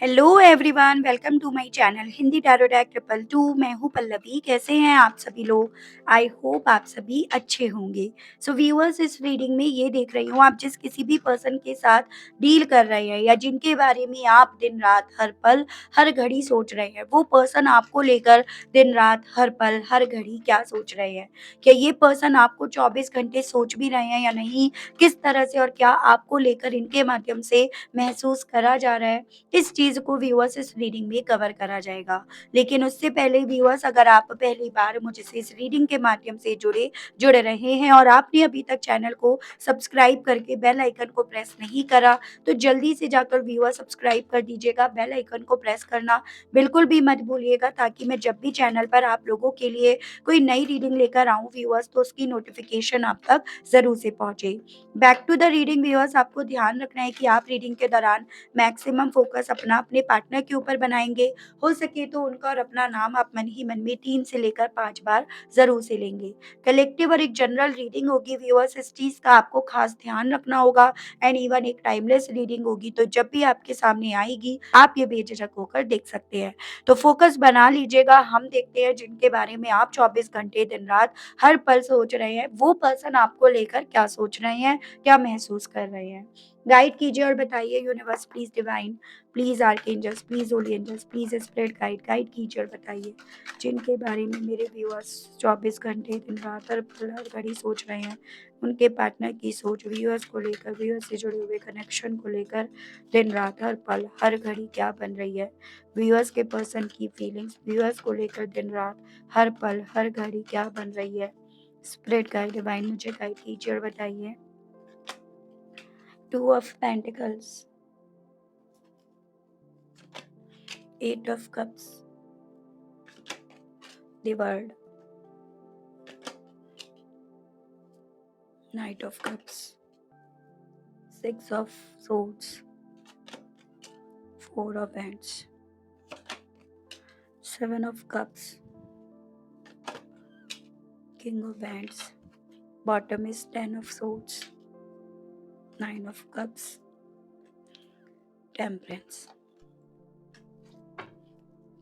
Hello everyone, welcome to my channel Hindi tarot deck triple two. मैं हूँ पल्लवी। कैसे हैं आप सभी लोग? आई होप आप सभी अच्छे होंगे। सो व्यूअर्स, इस रीडिंग में ये देख रही हूँ, आप जिस किसी भी पर्सन के साथ डील कर रहे हैं या जिनके बारे में आप दिन रात हर पल हर घड़ी सोच रहे हैं, वो पर्सन आपको लेकर दिन रात हर पल हर घड़ी क्या सोच रहे हैं? क्या ये पर्सन आपको 24 घंटे सोच भी रहे हैं या नहीं? किस तरह से और क्या आपको लेकर इनके माध्यम से महसूस करा जा रहा है, इस चीज़ को व्यूअर्स इस रीडिंग में कवर करा जाएगा। लेकिन उससे पहले व्यूअर्स, अगर आप पहली बार मुझसे इस रीडिंग के माध्यम से जुड़ रहे हैं और आपने अभी तक चैनल को सब्सक्राइब करके बेल आइकन को प्रेस नहीं करा, तो जल्दी से जाकर व्यूअर सब्सक्राइब कर दीजिएगा। बेल आइकन को प्रेस करना बिल्कुल भी मत भूलिएगा, ताकि मैं जब भी चैनल पर आप लोगों के लिए कोई नई रीडिंग लेकर आऊँ व्यूअर्स, तो उसकी नोटिफिकेशन आप तक ज़रूर से पहुँचे। Back to the reading viewers, आपको ध्यान रखना है कि आप रीडिंग के दौरान मैक्सिमम फोकस अपना अपने पार्टनर के ऊपर बनाएंगे। हो सके तो उनका और अपना नाम आप मन ही मन में 3 से लेकर 5 बार ज़रूर से लेंगे। कलेक्टिव और एक जनरल रीडिंग होगी व्यूअर्स, इस चीज़ का आपको खास ध्यान रखना होगा। एंड इवन एक टाइमलेस रीडिंग होगी, तो जब भी आपके सामने आएगी आप ये बेझिझक होकर देख सकते हैं। तो फोकस बना लीजिएगा। हम देखते हैं जिनके बारे में आप 24 घंटे दिन रात हर पल सोच रहे हैं, वो पर्सन आपको लेकर क्या सोच रहे हैं, क्या महसूस कर रहे हैं। गाइड कीजिए और बताइए universe, please divine, please archangels, please holy angels, please spirit guide, guide कीजिए और बताइए जिनके बारे में मेरे व्यूअर्स 24 घंटे दिन रात हर पल हर घड़ी सोच रहे हैं, उनके पार्टनर की सोच, व्यूअर्स को लेकर, व्यूअर्स से जुड़े हुए कनेक्शन को लेकर दिन रात हर पल हर घड़ी क्या बन रही है। व्यूअर्स के पर्सन की फीलिंग्स व्यूअर्स को लेकर दिन रात हर पल हर घड़ी क्या बन रही है। स्पिरिट गाइड डिवाइन मुझे गाइड कीजिए और बताइए। 2 of Pentacles, 8 of Cups, the World, Knight of Cups, 6 of Swords, 4 of Wands, 7 of Cups, King of Wands, bottom is 10 of Swords, 9 of Cups, Temperance।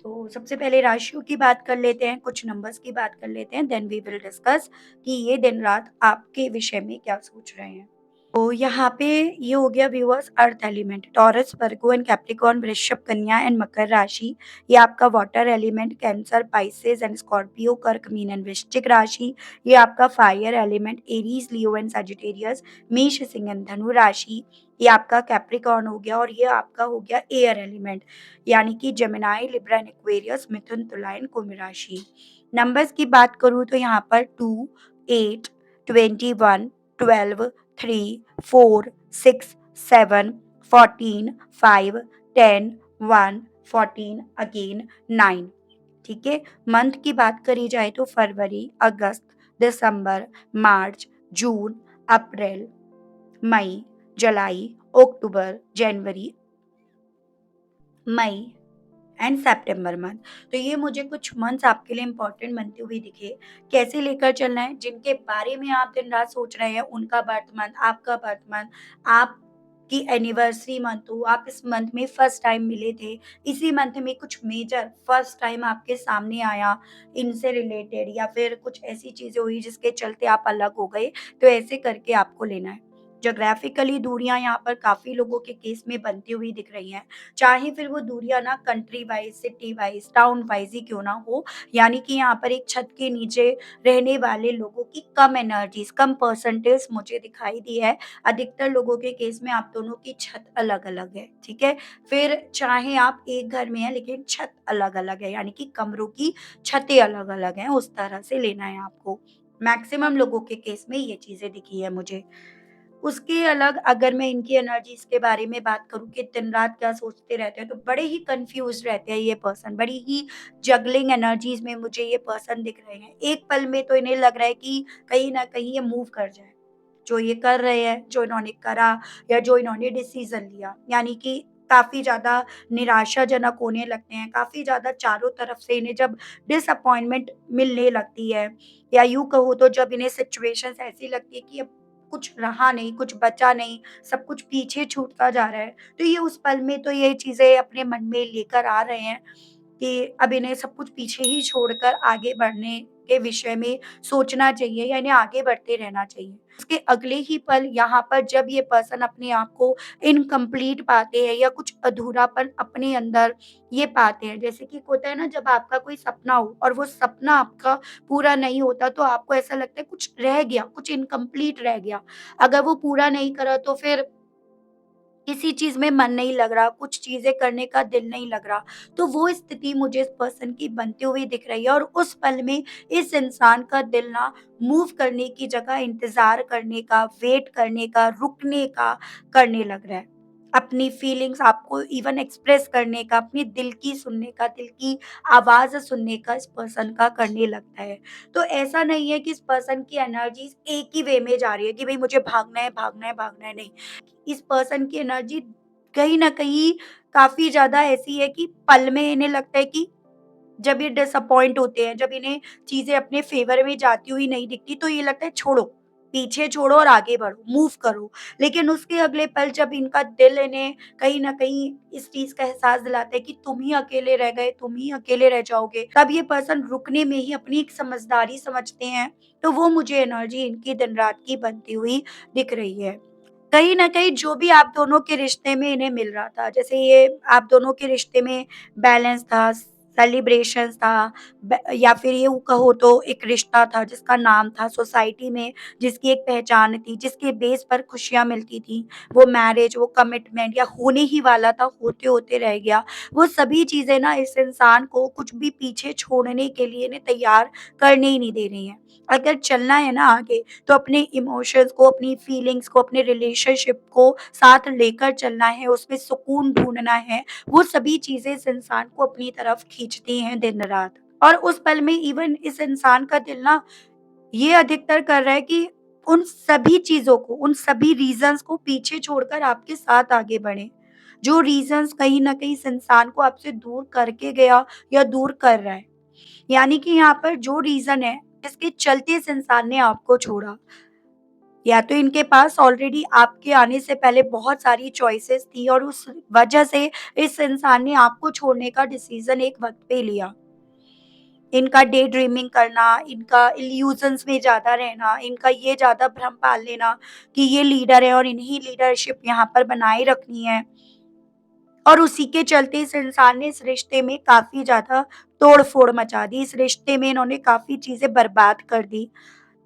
तो सबसे पहले राशियों की बात कर लेते हैं, कुछ नंबर्स की बात कर लेते हैं, देन वी विल डिस्कस कि ये दिन रात आपके विषय में क्या सोच रहे हैं। तो यहाँ पे ये हो गया viewers earth element, taurus, Virgo and Capricorn, वृषभ, कन्या एंड मकर राशि। ये आपका water element, cancer, Pisces and Scorpio, कर्क, मीन एंड वृश्चिक राशि। ये आपका fire element, Aries, Leo and Sagittarius, मेष, सिंह एंड धनु राशि। ये आपका कैप्रिकॉर्न हो गया, और ये आपका हो गया एयर एलिमेंट, यानी कि जेमिनाई, लिब्रा एंड एक्वेरियस, मिथुन, तुला एंड कुंभ राशि। नंबर्स की बात करूँ तो यहाँ पर 2, 8, 21, 12, 3, 4, 6, 7, 14, 5, 10, 1, 14, अगेन 9। ठीक है। मंथ की बात करी जाए तो फरवरी, अगस्त, दिसंबर, मार्च, जून, अप्रैल, मई, जुलाई, अक्टूबर, जनवरी, मई एंड सितंबर मंथ। तो ये मुझे कुछ मंथ्स आपके लिए इंपॉर्टेंट बनते हुए दिखे। कैसे लेकर चलना है, जिनके बारे में आप दिन रात सोच रहे हैं, उनका बर्थ मंथ, आपका बर्थ मंथ, आपकी एनिवर्सरी मंथ हो, आप इस मंथ में फर्स्ट टाइम मिले थे, इसी मंथ में कुछ मेजर फर्स्ट टाइम आपके सामने आया इनसे रिलेटेड, या फिर कुछ ऐसी चीजें हुई जिसके चलते आप अलग हो गए, तो ऐसे करके आपको लेना है। जोग्राफिकली दूरियां यहाँ पर काफी लोगों के केस में बनती हुई दिख रही हैं, चाहे फिर वो दूरियां ना country wise, city wise, town wise ही क्यों ना हो। यानी कि यहाँ पर एक छत के नीचे रहने वाले लोगों की कम एनर्जीज, कम परसेंटेज मुझे दिखाई दी है। अधिकतर लोगों के केस में आप दोनों की छत अलग अलग है। ठीक है। फिर चाहे आप एक घर में है लेकिन छत अलग अलग है, यानी कि कमरों की छतें अलग अलग हैं, उस तरह से लेना है आपको। मैक्सिमम लोगों के केस में ये चीजें दिखी है मुझे। उसके अलग अगर मैं इनकी एनर्जीज के बारे में बात करूँ कि दिन-रात क्या सोचते रहते हैं, तो बड़े ही कन्फ्यूज़्ड रहते हैं ये पर्सन, बड़ी ही जगलिंग एनर्जीज में मुझे ये पर्सन दिख रहे हैं। एक पल में तो इन्हें लग रहा है कि कहीं न कहीं ये मूव कर जाएँ। जो ये कर रहे हैं, जो इन्होंने करा या जो इन्होंने डिसीज़न लिया, यानी कि काफ़ी ज़्यादा निराशाजनक होने लगते हैं, काफ़ी ज़्यादा चारों तरफ से इन्हें जब डिसअपॉइंटमेंट मिलने लगती है, या यूँ कहूँ तो जब इन्हें सिचुएशंस ऐसी लगती है कि अब कुछ रहा नहीं, कुछ बचा नहीं, सब कुछ पीछे छूटता जा रहा है। तो ये उस पल में तो ये चीज़ें अपने मन में लेकर आ रहे हैं कि अब इन्हें सब कुछ पीछे ही छोड़कर आगे बढ़ने के विषय में सोचना चाहिए या इन्हें आगे बढ़ते रहना चाहिए। उसके अगले ही पल यहाँ पर जब ये पर्सन अपने आप को इनकम्प्लीट पाते हैं या कुछ अधूरापन अपने अंदर ये पाते हैं, जैसे कि होता है ना जब आपका कोई सपना हो और वो सपना आपका पूरा नहीं होता तो आपको ऐसा लगता है कुछ रह गया, कुछ इनकम्प्लीट रह गया। अगर वो पूरा नहीं करा तो फिर किसी चीज़ में मन नहीं लग रहा, कुछ चीज़ें करने का दिल नहीं लग रहा। तो वो स्थिति मुझे इस पर्सन की बनती हुई दिख रही है और उस पल में इस इंसान का दिल ना मूव करने की जगह इंतज़ार करने का, वेट करने का, रुकने का करने लग रहा है। अपनी फीलिंग्स आपको इवन एक्सप्रेस करने का, अपने दिल की सुनने का, दिल की आवाज़ सुनने का इस पर्सन का करने लगता है। तो ऐसा नहीं है कि इस पर्सन की एनर्जीज़ एक ही वे में जा रही है कि भई मुझे भागना है, भागना है, भागना है, नहीं। इस पर्सन की एनर्जी कहीं न कहीं काफ़ी ज़्यादा ऐसी है कि पल में इन्हें लगता है कि जब ये डिसअपॉइंट होते हैं, जब इन्हें चीज़ें अपने फ़ेवर में जाती हुई नहीं दिखती, तो ये लगता है छोड़ो, पीछे छोड़ो और आगे बढ़ो, मूव करो। लेकिन उसके अगले पल जब इनका दिल इन्हें कहीं न कहीं इस चीज़ का एहसास दिलाता है कि तुम ही अकेले रह गए, तुम ही अकेले रह जाओगे, तब ये पर्सन रुकने में ही अपनी एक समझदारी समझते हैं। तो वो मुझे एनर्जी इनकी दिन-रात की बनती हुई दिख रही है। कहीं न कहीं जो भी आप दोनों के रिश्ते में इन्हें मिल रहा था, जैसे ये आप दोनों के रिश्ते में बैलेंस था, सेलिब्रेशंस था, ब या फिर यूँ कहो तो एक रिश्ता था जिसका नाम था सोसाइटी में, जिसकी एक पहचान थी, जिसके बेस पर खुशियाँ मिलती थी। वो मैरिज, वो कमिटमेंट या होने ही वाला था, होते-होते रह गया। वो सभी चीज़ें ना इस इंसान को कुछ भी पीछे छोड़ने के लिए इन्हें तैयार करने ही नहीं दे रही हैं। अगर चलना है ना आगे तो अपने इमोशंस को, अपनी फीलिंग्स को, अपने रिलेशनशिप को साथ लेकर चलना है, उसमें सुकून ढूँढना है। वो सभी चीज़ें इस इंसान को अपनी तरफ खींचती हैं दिन-रात। और उस पल में इवन इस इंसान का दिल ना ये अधिकतर कर रहा है कि उन सभी चीज़ों को, उन सभी रीज़न्स को पीछे छोड़कर आपके साथ आगे बढ़े। जो रीज़न्स कहीं न कहीं इस इंसान को आपसे दूर करके गया या दूर कर रहा है। यानी कि यहाँ पर जो रीज़न है, जिसके चलते इस इंसान ने आपको छोड़ा, या तो इनके पास ऑलरेडी आपके आने से पहले बहुत सारी चॉइसेस थी और उस वजह से इस इंसान ने आपको छोड़ने का डिसीज़न एक वक़्त पे लिया। इनका डे ड्रीमिंग करना, इनका इल्यूज़न्स में ज़्यादा रहना, इनका ये ज़्यादा भ्रम पाल लेना कि ये लीडर है और इन्हीं लीडरशिप यहाँ पर बनाए रखनी है। और उसी के चलते इस इंसान ने इस रिश्ते में काफ़ी ज़्यादा तोड़-फोड़ मचा दी। इस रिश्ते में इन्होंने काफ़ी चीज़ें बर्बाद कर दी।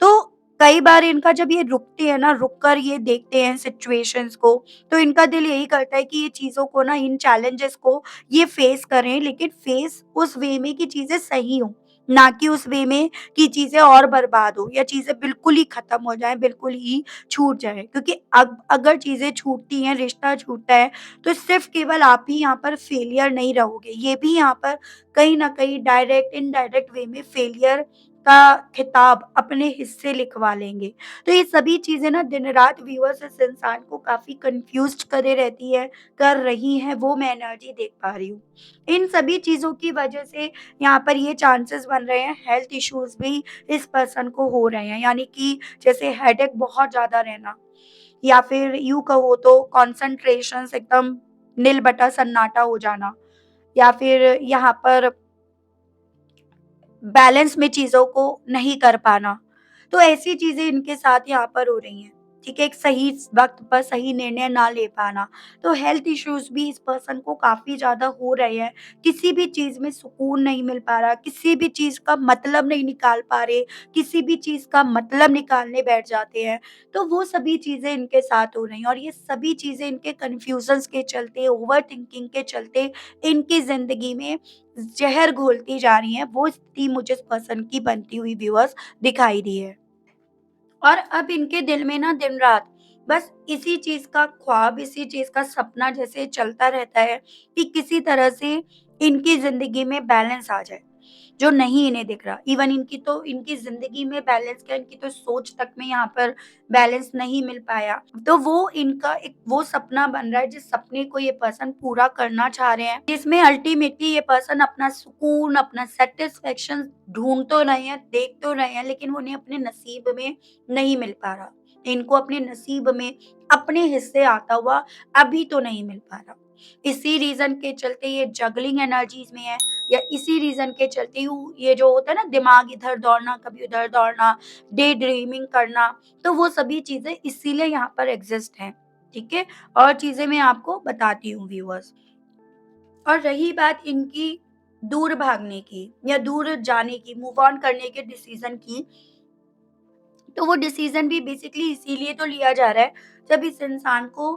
तो कई बार इनका जब ये रुकते हैं ना, रुक कर ये देखते हैं सिचुएशंस को, तो इनका दिल यही करता है कि ये चीज़ों को ना, इन चैलेंजेस को ये फेस करें, लेकिन फेस उस वे में कि चीज़ें सही हों, ना कि उस वे में कि चीज़ें और बर्बाद हो या चीज़ें बिल्कुल ही खत्म हो जाएँ, बिल्कुल ही छूट जाएँ। क्योंकि अब अगर चीज़ें छूटती हैं, रिश्ता छूटता है, तो सिर्फ़ केवल आप ही यहाँ पर फेलियर नहीं रहोगे, ये भी यहाँ पर कहीं न कहीं डायरेक्ट, इनडायरेक्ट वे में फेलियर का खिताब अपने हिस्से लिखवा लेंगे। तो ये सभी चीज़ें ना दिन-रात व्यूअर्स इस इंसान को काफ़ी कन्फ्यूज़्ड करे रहती है, कर रही हैं, वो मैं एनर्जी देख पा रही हूँ। इन सभी चीज़ों की वजह से यहाँ पर ये चांसेस बन रहे हैं, हेल्थ इश्यूज़ भी इस पर्सन को हो रहे हैं। यानी कि जैसे हेडेक बहुत ज़्यादा रहना या फिर यूँ कहो तो कॉन्सन्ट्रेशंस एकदम निल बटा सन्नाटा हो जाना या फिर यहाँ पर बैलेंस में चीज़ों को नहीं कर पाना। तो ऐसी चीज़ें इनके साथ यहाँ पर हो रही हैं, ठीक है? एक सही स वक़्त पर सही निर्णय ना ले पाना। तो हेल्थ इश्यूज़ भी इस पर्सन को काफ़ी ज़्यादा हो रहे हैं। किसी भी चीज़ में सुकून नहीं मिल पा रहा, किसी भी चीज़ का मतलब नहीं निकाल पा रहे, किसी भी चीज़ का मतलब निकालने बैठ जाते हैं। तो वो सभी चीज़ें इनके साथ हो रही हैं और ये सभी चीज़ें इनके कन्फ्यूज़न्स के चलते, ओवरथिंकिंग के चलते इनकी ज़िंदगी में ज़हर घोलती जा रही हैं, वो स्थिति मुझे इस पर्सन की बनती हुई व्यूअर्स दिखाई दी है। और अब इनके दिल में ना दिन-रात बस इसी चीज़ का ख्वाब, इसी चीज़ का सपना जैसे चलता रहता है कि किसी तरह से इनकी ज़िंदगी में बैलेंस आ जाए, जो नहीं इन्हें दिख रहा। इवन इनकी ज़िंदगी में बैलेंस क्या, इनकी तो सोच तक में यहाँ पर बैलेंस नहीं मिल पाया। तो वो इनका एक वो सपना बन रहा है जिस सपने को ये पर्सन पूरा करना चाह रहे हैं, जिसमें अल्टीमेटली ये पर्सन अपना सुकून, अपना सैटिस्फैक्शन ढूँढ तो रहे हैं, देख तो रहे हैं, लेकिन वो उन्हें अपने नसीब में नहीं मिल पा रहा। इनको अपने नसीब में अपने हिस्से आता हुआ अभी तो नहीं मिल पा रहा। इसी रीज़न के चलते ये जगलिंग एनर्जीज़ में है, या इसी रीज़न के चलते ये जो होता है ना, दिमाग इधर दौड़ना, कभी उधर दौड़ना, डे ड्रीमिंग करना, तो वो सभी चीज़ें इसीलिए यहाँ पर एग्ज़िस्ट हैं, ठीक है? और चीज़ें मैं आपको बताती हूँ व्यूअर्स। और रही बात इनकी दूर भागने की या दूर जाने की, मूव ऑन करने के डिसीज़न की, तो वो डिसीज़न भी बेसिकली इसीलिए तो लिया जा रहा है, जब इस इंसान को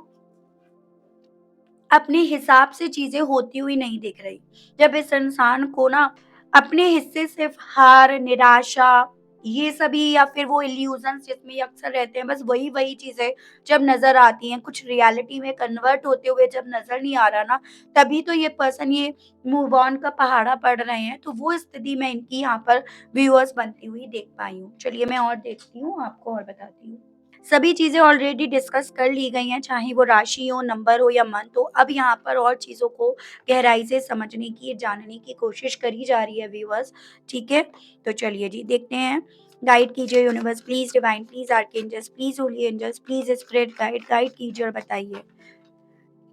अपने हिसाब से चीज़ें होती हुई नहीं दिख रही। जब इस इंसान को ना अपने हिस्से सिर्फ़ हार, निराशा, ये सभी, या फिर वो इल्यूज़न्स जिसमें ये अक्सर रहते हैं, बस वही-वही चीज़ें जब नज़र आती हैं, कुछ रियलिटी में कन्वर्ट होते हुए जब नज़र नहीं आ रहा ना, तभी तो ये पर्सन ये मूव ऑन का पहाड़ा पड़ रहे हैं। तो वो स्थिति मैं इनकी यहाँ पर व्यूअर्स बनती हुई देख पाई हूँ। चलिए मैं और देखती हूँ, आपको और बताती हूँ। सभी चीज़ें ऑलरेडी डिस्कस कर ली गई हैं, चाहे वो राशि हो, नंबर हो या मंथ हो। अब यहाँ पर और चीज़ों को गहराई से समझने की, जानने की कोशिश करी जा रही है व्यूअर्स, ठीक है? तो चलिए जी, देखते हैं। गाइड कीजिए universe please, divine please, archangels please, holy angels please, spirit guide कीजिए और बताइए।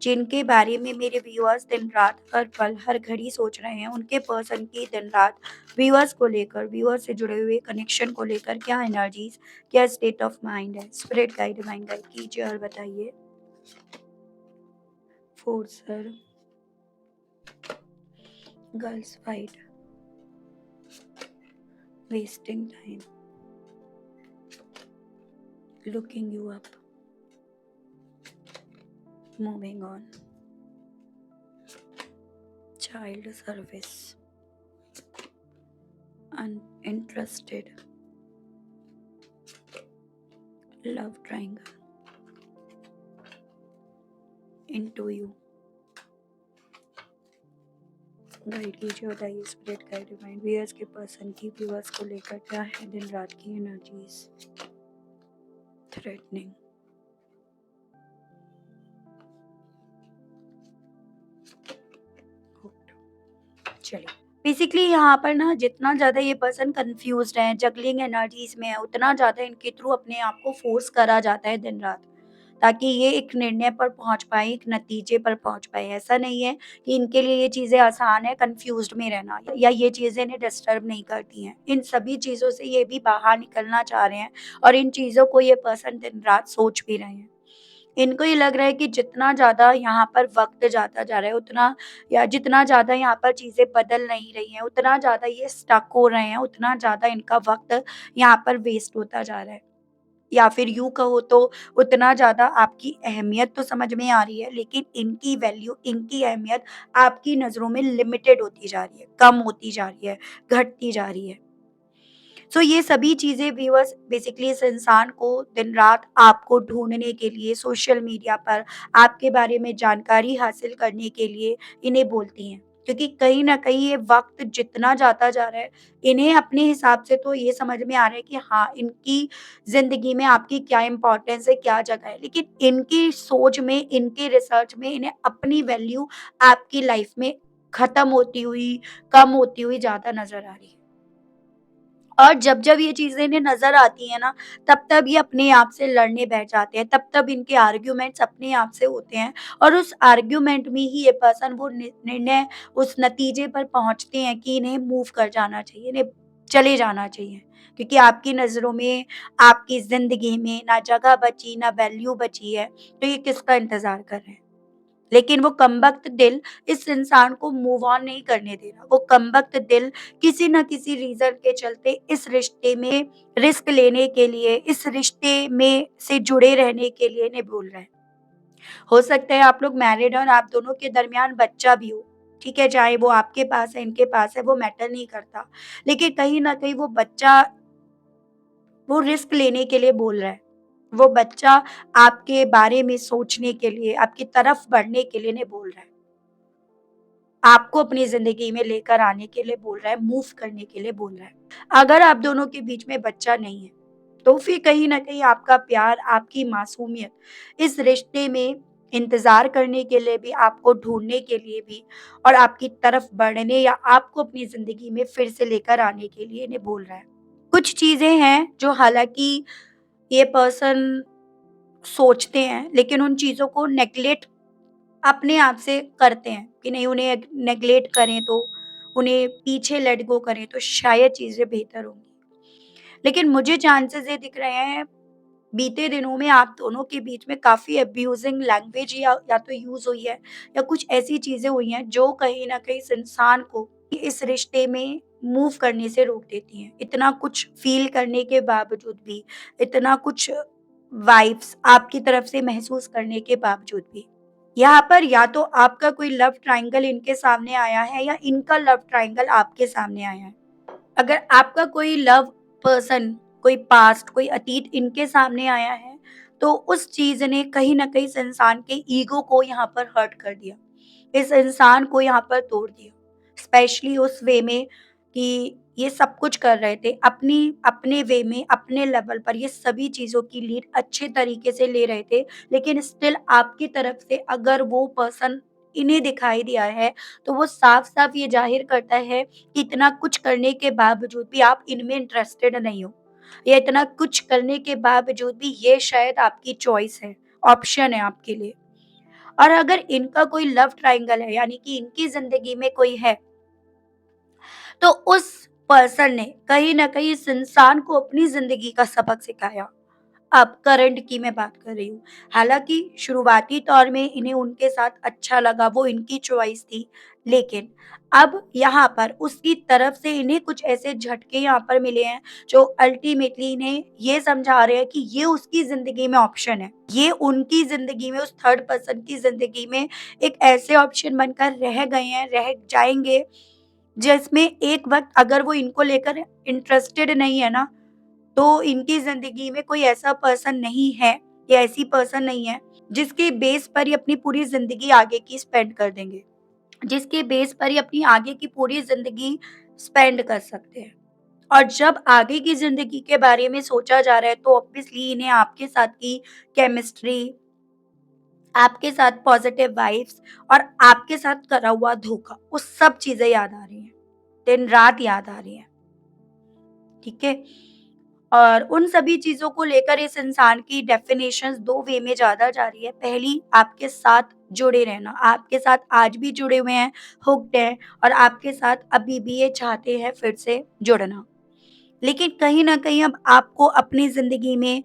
जिनके बारे में मेरे व्यूअर्स दिन-रात, हर पल, हर घड़ी सोच रहे हैं, उनके पर्सन की दिन-रात व्यूअर्स को लेकर, व्यूअर्स से जुड़े हुए कनेक्शन को लेकर क्या एनर्जीज़, क्या स्टेट ऑफ माइंड है? स्पिरिट गाइड, डिवाइन गाइड कीजिए और बताइए। Forcer, girls fight, wasting time, looking you up, moving on, child service, uninterested, love triangle, into you. Guide कीजिए, बताइए स्पिरिट गाइड डिवाइन व्यूअर्स के पर्सन की viewers को लेकर क्या है दिन रात की एनर्जीज। थ्रेटनिंग, चलिए बेसिकली यहाँ पर ना जितना ज़्यादा ये पर्सन कंफ्यूज्ड है, जगलिंग एनर्जीज में है, उतना ज़्यादा इनके थ्रू अपने आप को फोर्स करा जाता है दिन रात, ताकि ये एक निर्णय पर पहुँच पाएँ, एक नतीजे पर पहुँच पाएँ। ऐसा नहीं है कि इनके लिए ये चीज़ें आसान है कन्फ्यूज़्ड में रहना, या ये चीज़ें इन्हें डिस्टर्ब नहीं करती हैं। इन सभी चीज़ों से ये भी बाहर निकलना चाह रहे हैं, और इन चीज़ों को ये पर्सन दिन-रात सोच भी रहे हैं। इनको ये लग रहा है कि जितना ज़्यादा यहाँ पर वक़्त जाता जा रहा है, उतना, या जितना ज़्यादा यहाँ पर चीज़ें बदल नहीं रही हैं, उतना ज़्यादा ये स्टक हो रहे हैं, उतना ज़्यादा इनका वक़्त यहाँ पर वेस्ट होता जा रहा है। या फिर यूँ कहो तो उतना ज़्यादा आपकी अहमियत तो समझ में आ रही है, लेकिन इनकी वैल्यू, इनकी अहमियत आपकी नज़रों में लिमिटेड होती जा रही है, कम होती जा रही है, घटती जा रही है। सो ये सभी चीज़ें व्यूअर्स बेसिकली इस इंसान को दिन-रात आपको ढूँढने के लिए सोशल मीडिया पर आपके बारे में जानकारी हासिल करने के लिए इन्हें बोलती हैं। क्योंकि कहीं न कहीं ये वक़्त जितना जाता जा रहा है, इन्हें अपने हिसाब से तो ये समझ में आ रहा है कि हाँ, इनकी ज़िंदगी में आपकी क्या इम्पोर्टेंस है, क्या जगह है। लेकिन इनकी सोच में, इनके रिसर्च में इन्हें अपनी वैल्यू आपकी लाइफ़ में ख़त्म होती हुई, कम होती हुई ज़्यादा नज़र आ रही है। और जब-जब ये चीज़ें इन्हें नज़र आती हैं ना, तब-तब ये अपने आप से लड़ने बैठ जाते हैं, तब-तब इनके आर्ग्यूमेंट्स अपने आप से होते हैं, और उस आर्ग्यूमेंट में ही ये पर्सन वो निर्णय, उस नतीजे पर पहुँचते हैं कि इन्हें मूव कर जाना चाहिए, इन्हें चले जाना चाहिए। क्योंकि आपकी नज़रों में, आपकी ज़िंदगी में ना जगह बची, ना वैल्यू बची है, तो ये किसका इंतज़ार कर रहे हैं? लेकिन वो कमबख्त दिल इस इंसान को मूव ऑन नहीं करने दे रहा। वो कमबख्त दिल किसी न किसी रीज़न के चलते इस रिश्ते में रिस्क लेने के लिए, इस रिश्ते में से जुड़े रहने के लिए इन्हें बोल रहा है। हो सकता है आप लोग मैरिड हैं और आप दोनों के दरमियान बच्चा भी हो, ठीक है? चाहे वो आपके पास है, इनके पास है, वो मैटर नहीं करता। लेकिन कहीं न कहीं वो बच्चा, वो रिस्क लेने के लिए बोल रहा है। वो बच्चा आपके बारे में सोचने के लिए, आपकी तरफ बढ़ने के लिए नहीं बोल रहा है। आपको अपनी ज़िंदगी में लेकर आने के लिए बोल रहा है, मूव करने के लिए बोल रहा है। अगर आप दोनों के बीच में बच्चा नहीं है, तो फिर कहीं न कहीं आपका प्यार, आपकी मासूमियत इस रिश्ते में इंतज़ार करने के लिए भी, आपको ढूँढने के लिए भी, और आपकी तरफ बढ़ने या आपको अपनी ज़िंदगी में फिर से लेकर आने के लिए इन्हें बोल रहा है। कुछ चीज़ें हैं जो हालाँकि ये पर्सन सोचते हैं, लेकिन उन चीज़ों को नेगलेक्ट अपने आप से करते हैं कि नहीं, उन्हें नेगलेक्ट करें तो, उन्हें पीछे लेट गो करें तो शायद चीज़ें बेहतर होंगी। लेकिन मुझे चांसेस ये दिख रहे हैं, बीते दिनों में आप दोनों के बीच में काफ़ी अब्यूज़िंग लैंग्वेज या तो यूज़ हुई है, या कुछ ऐसी चीज़ें हुई हैं जो कहीं न कहीं इस इंसान को इस रिश्ते में मूव करने से रोक देती हैं। इतना कुछ फ़ील करने के बावजूद भी, इतना कुछ वाइब्स आपकी तरफ से महसूस करने के बावजूद भी। यहाँ पर या तो आपका कोई लव ट्रायंगल इनके सामने आया है, या इनका लव ट्रायंगल आपके सामने आया है। अगर आपका कोई लव पर्सन, कोई पास्ट, कोई अतीत इनके सामने आया है, तो उस चीज़ ने कहीं न कहीं इस इंसान के ईगो को यहाँ पर हर्ट कर दिया। इस इंसान को यहाँ पर तोड़ दिया। स्पेशली उस वे में कि ये सब कुछ कर रहे थे, अपने वे में, अपने लेवल पर ये सभी चीज़ों की लीड अच्छे तरीके से ले रहे थे। लेकिन स्टिल आपकी तरफ से अगर वो पर्सन इन्हें दिखाई दिया है, तो वो साफ-साफ ये ज़ाहिर करता है कि इतना कुछ करने के बावजूद भी आप इनमें इंटरेस्टेड नहीं हो, या इतना कुछ करने के बावजूद भी ये शायद आपकी चॉइस है, ऑप्शन है आपके लिए। और अगर इनका कोई लव ट्रायंगल है, यानी कि इनकी ज़िंदगी में कोई है, तो उस पर्सन ने कहीं न कहीं इस इंसान को अपनी ज़िंदगी का सबक सिखाया। अब करंट की मैं बात कर रही हूँ। हालाँकि शुरुआती दौर में इन्हें उनके साथ अच्छा लगा, वो इनकी चॉइस थी। लेकिन अब यहाँ पर उसकी तरफ से इन्हें कुछ ऐसे झटके यहाँ पर मिले हैं, जो अल्टीमेटली इन्हें ये समझा रहे हैं कि ये उसकी ज़िंदगी में ऑप्शन है। ये उनकी ज़िंदगी में, उस थर्ड पर्सन की ज़िंदगी में एक ऐसे ऑप्शन बनकर रह गए हैं, रह जाएँगे, जिसमें एक वक़्त अगर वो इनको लेकर इंटरेस्टेड नहीं है ना, तो इनकी ज़िंदगी में कोई ऐसा पर्सन नहीं है, या ऐसी पर्सन नहीं है, जिसके बेस पर ये अपनी पूरी ज़िंदगी आगे की स्पेंड कर देंगे। जिसके बेस पर ये अपनी आगे की पूरी ज़िंदगी स्पेंड कर सकते हैं। और जब आगे की ज़िंदगी के बारे में सोचा जा रहा है, तो ऑब्वियसली इन्हें आपके साथ की केमिस्ट्री, आपके साथ पॉज़िटिव वाइब्स और आपके साथ करा हुआ धोखा, वो सब चीज़ें याद आ रही हैं। दिन-रात याद आ रही हैं। ठीक है? और उन सभी चीज़ों को लेकर इस इंसान की डेफ़िनेशंस 2 वे में ज़्यादा जा रही है। पहली, आपके साथ जुड़े रहना, आपके साथ आज भी जुड़े हुए हैं, हुक्ड हैं, और आपके साथ अभी भी ये चाहते हैं फिर से जुड़ना। लेकिन कहीं न कहीं अब आपको अपनी ज़िंदगी में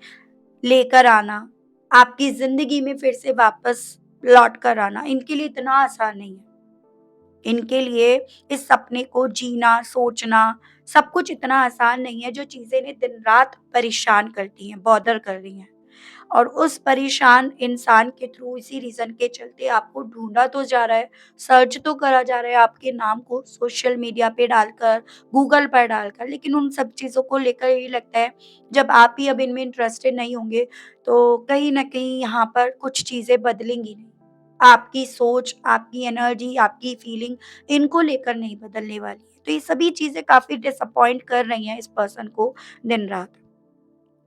लेकर आना, आपकी ज़िंदगी में फिर से वापस लौट कर आना, इनके लिए इतना आसान नहीं है। इनके लिए इस सपने को जीना, सोचना, सब कुछ इतना आसान नहीं है, जो चीज़ें इन्हें दिन-रात परेशान करती हैं, बॉदर कर रही हैं। और उस परेशान इंसान के थ्रू, इसी रीज़न के चलते आपको ढूँढा तो जा रहा है, सर्च तो करा जा रहा है आपके नाम को सोशल मीडिया पे डालकर, गूगल पर डालकर, लेकिन उन सब चीज़ों को लेकर ये लगता है, जब आप ही अब इनमें इंटरेस्टेड नहीं होंगे, तो कहीं न कहीं यहाँ पर कुछ चीज़ें बदलेंगी नहीं। आपकी सोच, आपकी एनर्जी, आपकी फीलिंग इनको लेकर नहीं बदलने वाली है। तो ये सभी चीज़ें काफ़ी डिसअपॉइंट कर रही हैं इस पर्सन को दिन-रात।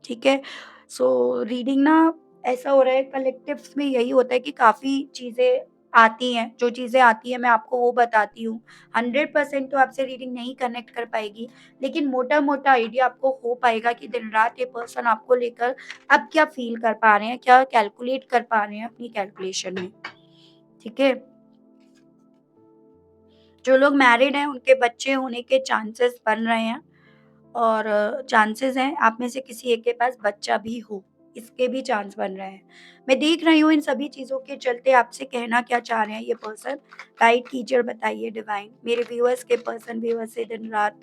ठीक है? सो रीडिंग ना, ऐसा हो रहा है कलेक्टिव्स में यही होता है कि काफ़ी चीज़ें आती हैं, जो चीज़ें आती हैं मैं आपको वो बताती हूँ। 100% तो आपसे रीडिंग नहीं कनेक्ट कर पाएगी, लेकिन मोटा-मोटा आइडिया आपको हो पाएगा कि दिन-रात ये पर्सन आपको लेकर अब क्या फ़ील कर पा रहे हैं, क्या कैलकुलेट कर पा रहे हैं अपनी कैलकुलेशन में। ठीक है? जो लोग मैरिड हैं उनके बच्चे होने के चांसेस बन रहे हैं, और चांसेस हैं आप में से किसी एक के पास बच्चा भी हो, इसके भी चांस बन रहे हैं। मैं देख रही हूँ इन सभी चीज़ों के चलते आपसे कहना क्या चाह रहे हैं ये पर्सन, गाइड कीजिए और बताइए डिवाइन। मेरे व्यूअर्स के पर्सन व्यूअर्स से दिन-रात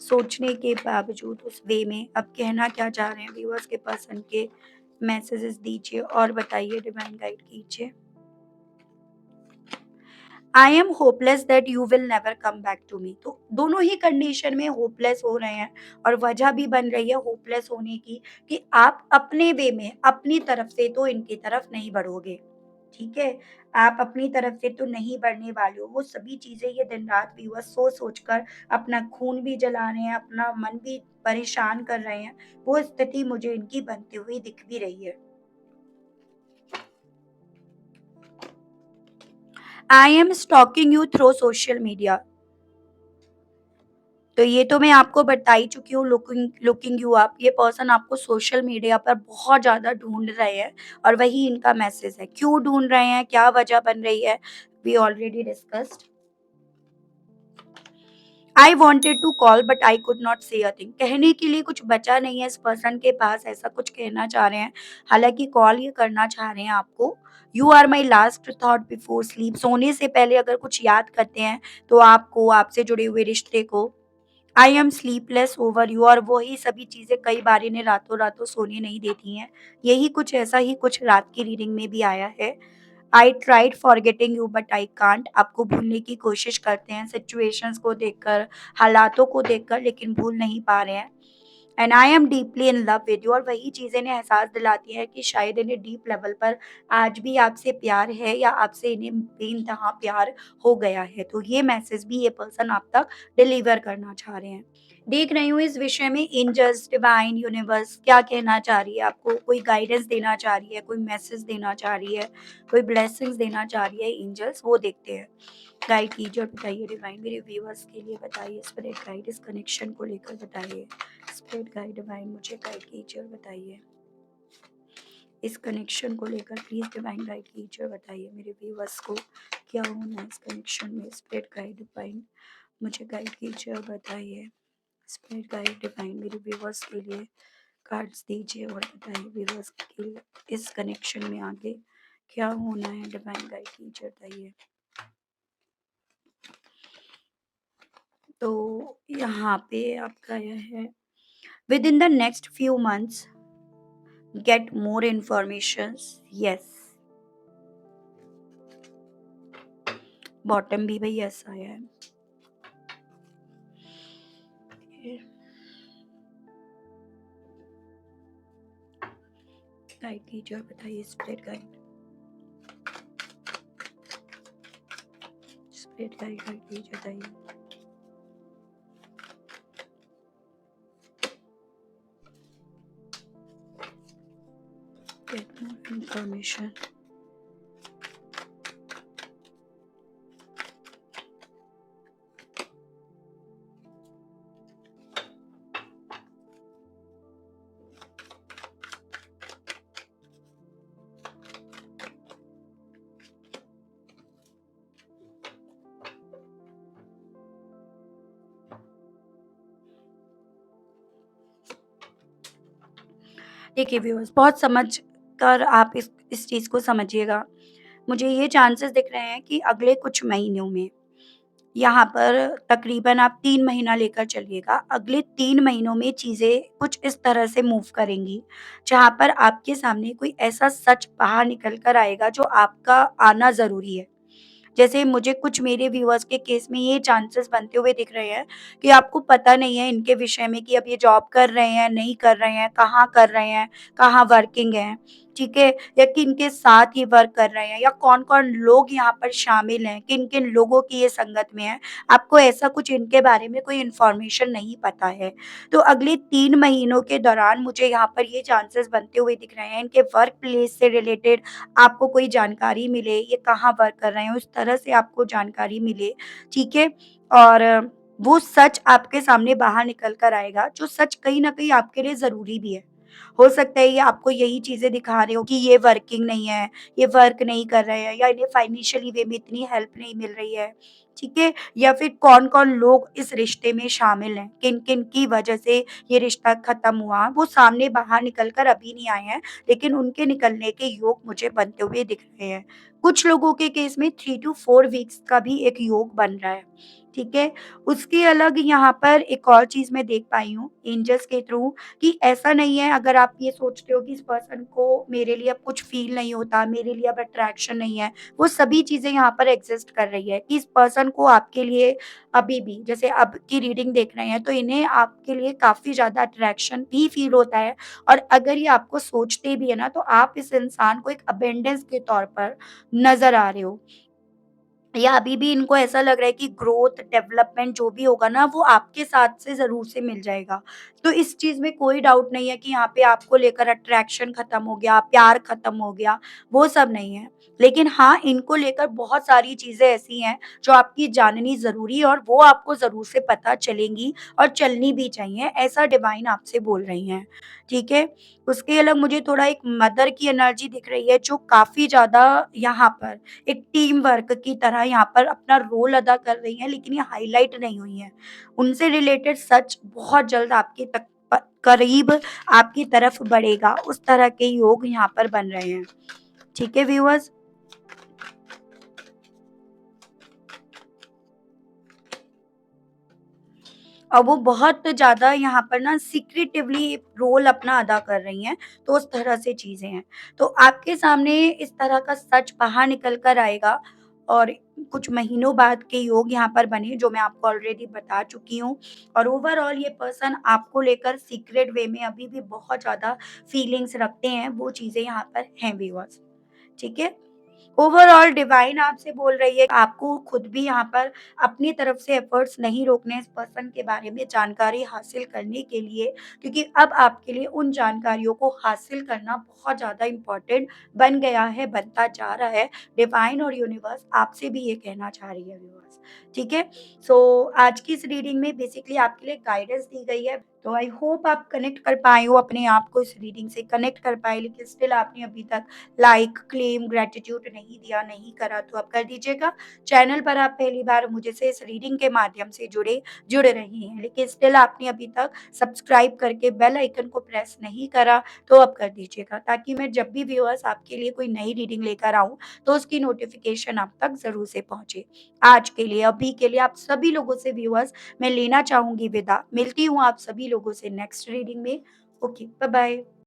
सोचने के बावजूद उस वे में अब कहना क्या चाह रहे हैं, व्यूअर्स के पर्सन के मैसेजेस दीजिए और बताइए, डिवाइन गाइड कीजिए। I am hopeless that you will never come back to me. तो दोनों ही कंडीशन में होपलेस हो रहे हैं, और वजह भी बन रही है होपलेस होने की, कि आप अपने वे में, अपनी तरफ से तो इनकी तरफ नहीं बढ़ोगे। ठीक है? आप अपनी तरफ से तो नहीं बढ़ने वाले हो। वो सभी चीज़ें ये दिन-रात व्यूअर्स सोच-सोच कर अपना खून भी जला रहे हैं, अपना मन भी परेशान कर रहे हैं। वो स्थिति मुझे इनकी बनती हुई दिख भी रही है। I am stalking you through social media. तो ये तो मैं आपको बता ही चुकी हूँ, लुकिंग लुकिंग यू अप, ये पर्सन आपको सोशल मीडिया पर बहुत ज़्यादा ढूँढ रहे हैं और वही इनका मैसेज है। क्यों ढूँढ रहे हैं, क्या वजह बन रही है, we already discussed. I wanted to call but I could not say a thing. कहने के लिए कुछ बचा नहीं है इस पर्सन के पास, ऐसा कुछ कहना चाह रहे हैं। हालाँकि कॉल ये करना चाह रहे हैं आपको। You are my last thought before sleep, सोने से पहले अगर कुछ याद करते हैं, तो आपको, आपसे जुड़े हुए रिश्ते को। I am sleepless over you, और वही सभी चीज़ें कई बार इन्हें रातों-रातों सोने नहीं देती हैं। यही कुछ ऐसा ही कुछ रात की रीडिंग में भी आया है। I tried forgetting you but I can't, आपको भूलने की कोशिश करते हैं सिचुएशंस को देखकर, हालातों को देखकर, लेकिन भूल नहीं पा रहे हैं। And I am deeply in love with you, और वही चीज़ें इन्हें एहसास दिलाती हैं कि शायद इन्हें डीप लेवल पर आज भी आपसे प्यार है, या आपसे इन्हें बेइंतहा प्यार हो गया है। तो ये मैसेज भी ये पर्सन आप तक डिलीवर करना चाह रहे हैं। देख रही हूँ इस विषय में एंजल्स, डिवाइन, यूनिवर्स क्या कहना चाह रही है आपको, कोई गाइडेंस देना चाह रही है, कोई मैसेज देना चाह रही है, कोई ब्लेसिंग्स देना चाह रही है एंजल्स, वो देखते हैं। गाइड कीजिए और बताइए, डिवाइन मेरे व्यूअर्स के लिए बताइए, स्पिरिट गाइड इस कनेक्शन को लेकर बताइए। स्पिरिट गाइड डिवाइन मुझे गाइड कीजिए और बताइए, इस कनेक्शन को लेकर प्लीज डिवाइन गाइड कीजिए और बताइए मेरे व्यूअर्स को क्या होना है इस कनेक्शन में। स्पिरिट गाइड डिवाइन मुझे गाइड कीजिए और बताइए। स्पिरिट गाइड डिवाइन मेरे व्यूअर्स के लिए कार्ड्स दीजिए और बताइए व्यूअर्स के लिए इस कनेक्शन में आगे क्या होना है। डिवाइन गाइड कीजिए, बताइए। तो यहाँ पे आपका यह है, with in the next few months get more information. Yes, bottom भी भाई ऐसा आया है। गाइड कीजिए और बताइए spirit guide, spirit guide guide कीजिए, बताइए। Get more information. देखिए व्यूअर्स, बहुत समझ कर आप इस चीज़ को समझिएगा। मुझे ये चांसेस दिख रहे हैं कि अगले कुछ महीनों में, यहाँ पर तकरीबन आप 3 महीना लेकर चलिएगा। अगले 3 महीनों में चीज़ें कुछ इस तरह से मूव करेंगी, जहाँ पर आपके सामने कोई ऐसा सच बाहर निकल कर आएगा जो आपका आना ज़रूरी है। जैसे मुझे कुछ मेरे व्यूअर्स के केस में ये चांसेस बनते हुए दिख रहे हैं कि आपको पता नहीं है इनके विषय में कि अब ये जॉब कर रहे हैं, नहीं कर रहे हैं, कहाँ कर रहे हैं, कहाँ वर्किंग हैं, ठीक है? या किनके साथ ये वर्क कर रहे हैं, या कौन-कौन लोग यहाँ पर शामिल हैं, किन-किन लोगों की ये संगत में है। आपको ऐसा कुछ इनके बारे में कोई इन्फॉर्मेशन नहीं पता है। तो अगले 3 महीनों के दौरान मुझे यहाँ पर ये चांसेस बनते हुए दिख रहे हैं, इनके वर्क प्लेस से रिलेटेड आपको कोई जानकारी मिले, ये कहाँ वर्क कर रहे हैं, उस तरह से आपको जानकारी मिले, ठीक है? और वो सच आपके सामने बाहर निकल कर आएगा, जो सच कहीं न कहीं आपके लिए ज़रूरी भी है। हो सकता है ये आपको यही चीज़ें दिखा रहे हो कि ये वर्किंग नहीं है, ये वर्क नहीं कर रहे हैं, या इन्हें फाइनेंशियली वे में इतनी हेल्प नहीं मिल रही है, ठीक है? या फिर कौन-कौन लोग इस रिश्ते में शामिल हैं, किन-किन की वजह से ये रिश्ता खत्म हुआ, वो सामने बाहर निकल कर अभी नहीं आए हैं, लेकिन उनके निकलने के योग मुझे बनते हुए दिख रहे हैं। कुछ लोगों के केस में 3 टू 4 वीक्स का भी एक योग बन रहा है, ठीक है? उसके अलग यहाँ पर एक और चीज़ मैं देख पाई हूँ एंजल्स के थ्रू, कि ऐसा नहीं है, अगर आप ये सोचते हो कि इस पर्सन को मेरे लिए अब कुछ फ़ील नहीं होता, मेरे लिए अब अट्रैक्शन नहीं है, वो सभी चीज़ें यहाँ पर एग्ज़िस्ट कर रही है कि इस पर्सन को आपके लिए अभी भी, जैसे अब की रीडिंग देख रहे हैं, तो इन्हें आपके लिए काफ़ी ज़्यादा अट्रैक्शन भी फ़ील होता है, और अगर ये आपको सोचते भी है ना, तो आप इस इंसान को एक अबेंडेंस के तौर पर नज़र आ रहे हो। या अभी भी इनको ऐसा लग रहा है कि ग्रोथ, डेवलपमेंट जो भी होगा ना वो आपके साथ से ज़रूर से मिल जाएगा। तो इस चीज़ में कोई डाउट नहीं है कि यहाँ पे आपको लेकर अट्रैक्शन खत्म हो गया, प्यार खत्म हो गया, वो सब नहीं है। लेकिन हाँ, इनको लेकर बहुत सारी चीज़ें ऐसी हैं जो आपकी जाननी ज़रूरी है और वो आपको ज़रूर से पता चलेंगी और चलनी भी चाहिए, ऐसा डिवाइन आपसे बोल रही हैं। ठीक है? उसके अलग मुझे थोड़ा एक मदर की एनर्जी दिख रही है जो काफ़ी ज़्यादा यहाँ पर एक टीम वर्क की तरह यहाँ पर अपना रोल अदा कर रही हैं, लेकिन ये हाइलाइट नहीं हुई हैं। उनसे रिलेटेड सच बहुत जल्द आपके तक करीब आपकी तरफ बढ़ेगा, उस तरह के योग यहाँ पर बन रहे हैं। ठीक है व्यूअर्स? और वो बहुत ज़्यादा यहाँ पर ना सीक्रेटिवली रोल अपना अदा कर रही हैं, तो उस तरह से चीज़ें हैं। तो आपके सामने इस तरह का सच बाहर निकल कर आएगा और कुछ महीनों बाद के योग यहाँ पर बने, जो मैं आपको ऑलरेडी बता चुकी हूँ। और ओवरऑल ये पर्सन आपको लेकर सीक्रेट वे में अभी भी बहुत ज़्यादा फीलिंग्स रखते हैं, वो चीज़ें यहाँ पर हैं व्यूअर्स। ठीक है? ओवरऑल डिवाइन आपसे बोल रही है, आपको खुद भी यहाँ पर अपनी तरफ से एफर्ट्स नहीं रोकने इस पर्सन के बारे में जानकारी हासिल करने के लिए, क्योंकि अब आपके लिए उन जानकारियों को हासिल करना बहुत ज़्यादा इम्पोर्टेंट बन गया है, बनता जा रहा है। डिवाइन और यूनिवर्स आपसे भी ये कहना चाह रही है व्यूअर्स, ठीक है? सो आज की इस रीडिंग में बेसिकली आपके लिए गाइडेंस दी गई है। तो आई होप आप कनेक्ट कर पाए हो, अपने आप को इस रीडिंग से कनेक्ट कर पाए, लेकिन स्टिल आपने अभी तक लाइक, क्लेम, ग्रैटिट्यूड नहीं दिया, नहीं करा तो अब कर दीजिएगा। चैनल पर आप पहली बार मुझसे इस रीडिंग के माध्यम से जुड़ रही हैं, लेकिन स्टिल आपने अभी तक सब्सक्राइब करके बेल आइकन को प्रेस नहीं करा, तो अब कर दीजिएगा, ताकि मैं जब भी व्यूअर्स आपके लिए कोई नई रीडिंग लेकर आऊँ, तो उसकी नोटिफ़िकेशन आप तक ज़रूर से पहुँचे। आज के लिए, अभी के लिए आप सभी लोगों से व्यूअर्स मैं लेना चाहूँगी विदा। मिलती हूँ आप सभी लोगों से नेक्स्ट रीडिंग में। Okay, bye-bye.